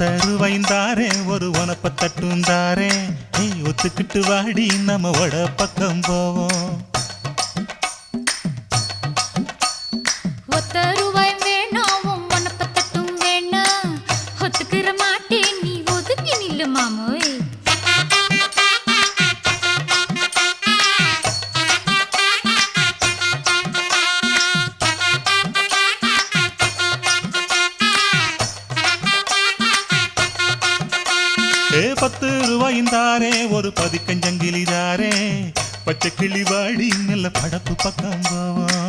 ஒத்தருவைந்தாரே ஒரு உனப்ப தட்டுந்தாரே ஒத்துக்கிட்டு வாடி நம்ம வட பக்கம் போவோம். ஒத்தருவாய் வேணாம் உனப்ப தட்டும் வேணாம் ஒத்துக்கிற மாட்டேன் நீ ஒதுங்கி நில்லு மாமோய். ₹10 ஒரு பதிக்கஞ்சங்கிலிதாரே பச்சை கிளி வாடி நல்ல படப்பு பக்கம் போவோம்.